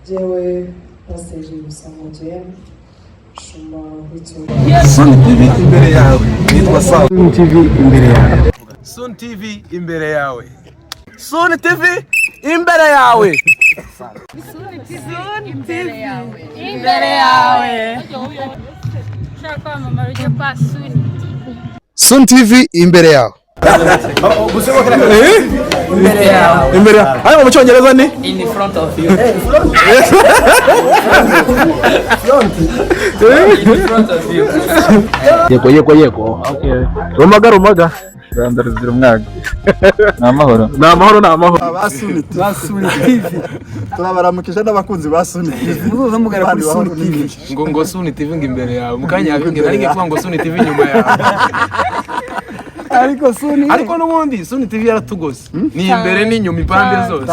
Jewe Pastor Musamoje Shuma Hicho Sun TV imbere yawe nitwa Sun TV imbere yawe Sun TV imbere yawe Sun TV imbere yawe Sun TV imbere yawe Shaka mama ruje pa Sun TV imbere yawe imbere yawe imbere ayo mu cyongereza ni in front of you in front of you yego okay rumaga Rwanda ruzira umwaga namahoro Sun TV turabaramukije n'abakunzi ba Sun TV muzamugara kuri Sun TV ngo Sun TV ngimbere yawe mukanya ngira ari ngiye ngo Sun TV nyuma yawe ariko n'ubundi Sun TV yaratugose ni imbere n'inyuma impande zose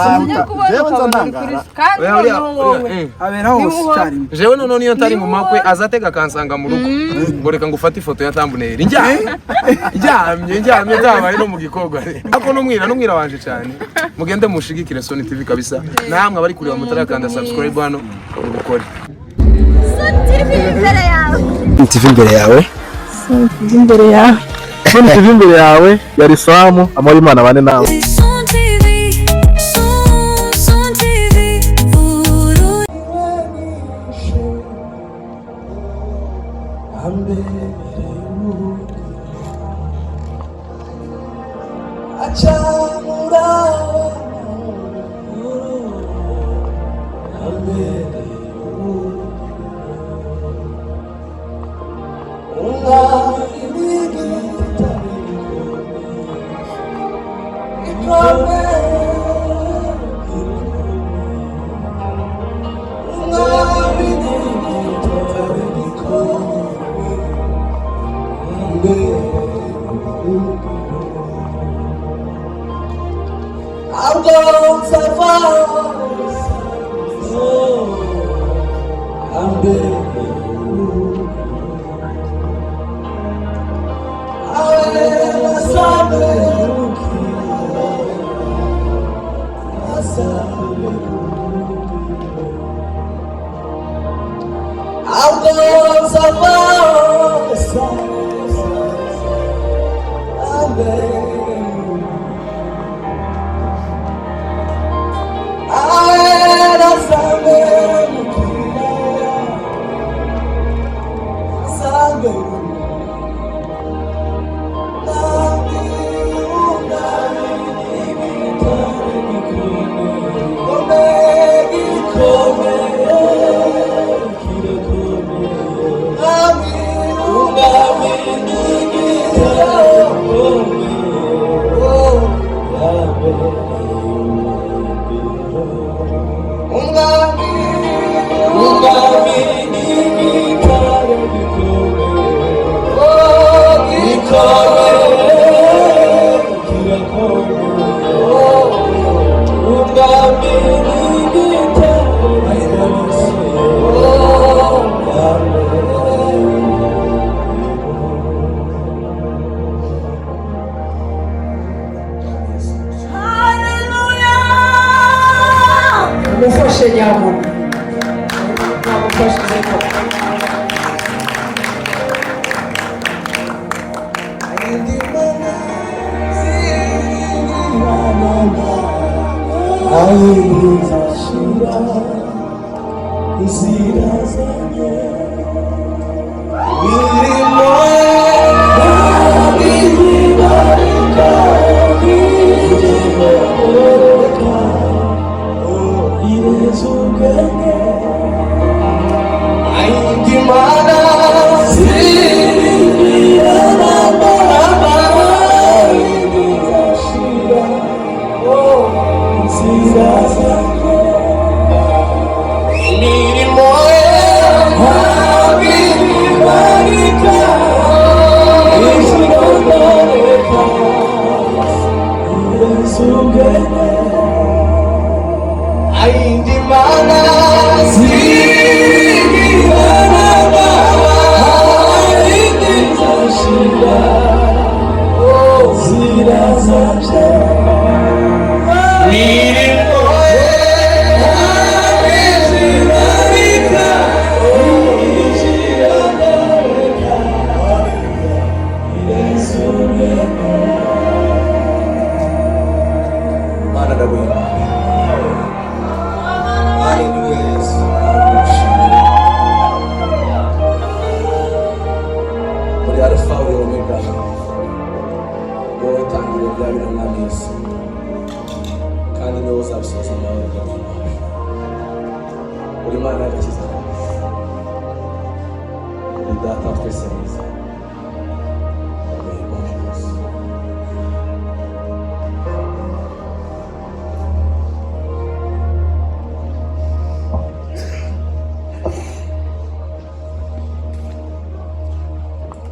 jewe nzanangara abera hose cyari jewe none niyo ntari mu makwe azatega kansanga mu rugo ngo reka ngufate ifoto ya thumbnail njyamye ndabaye no mu gikogwa ako numwira wanje cyane mugende mushigikire Sun TV kabisa namwe abari kureba mutarakanda subscribe hano ubikore Sun TV imbere yawe TV imbere yawe Sun TV imbere yawe Sun TV imbere yawe yari Samu amara Imana bane nawe Sun TV Sun TV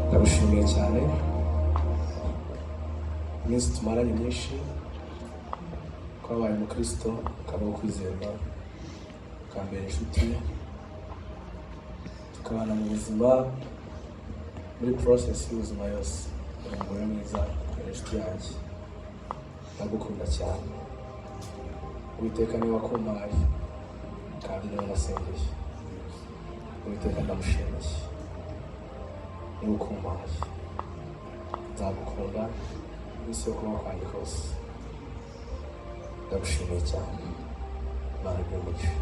Ndagushimiye cyane iminsi tumaranye myinshi twabaye umukristo ukaba ukwizerwa ukambera inshuti tukabana mu buzima muri process y'ubuzima yose umugore mwiza inshuti yanjye ndagukunda cyane Uwiteka niwe wakumpaye kandi niwe nasengeye Uwiteka ndamushimiye niwe ukumpaye nzagukunda n'isi yo kubaho kwanjye kose ndagushimiye cyane Imana igumugisha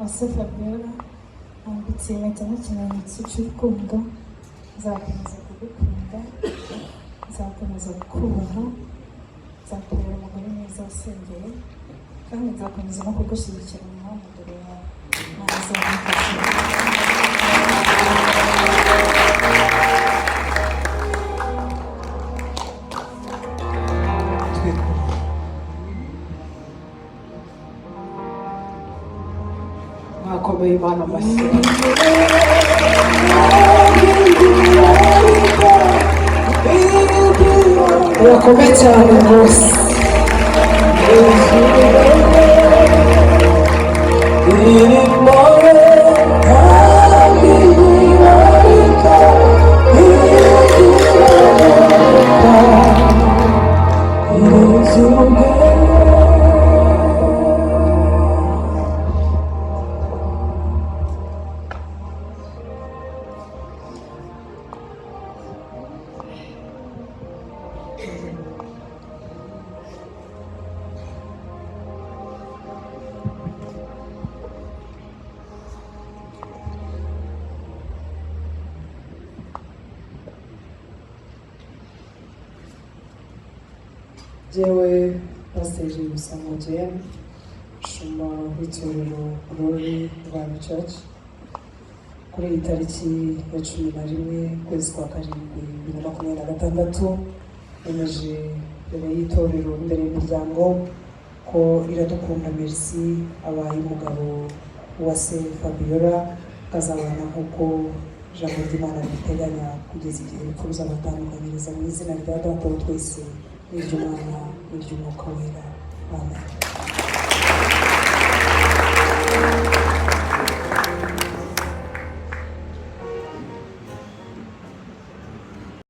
Ase Fabiola ambitse impeta nk'ikimenyetso cy'urukundo nzakomeza kugukunda nzakomeza kukubaha nzakubera umugore mwiza wasengeye kandi nzakomeza no kugushyigikira mu muhamagaro wawe Akomeye Imana amashyi urakomeye cyane rwose Jewe Pasiteri Musango Jane Shuma w'itorero Glory Rwanda Church kuri iyi tariki ya 11 kwezi kwa karindwi 2026 yemeje imbere y'itorero imbere y'imiryango ko Iradukunda Merci abaye umugabo wa se Fabiola kazabana nk'uko ijambo ry'Imana riteganya kugeza igihe urupfu ruzabatandukanyiriza mu izina rya Data wa twese n'iry'Umwana n'iry'Umwuka wera. Amen.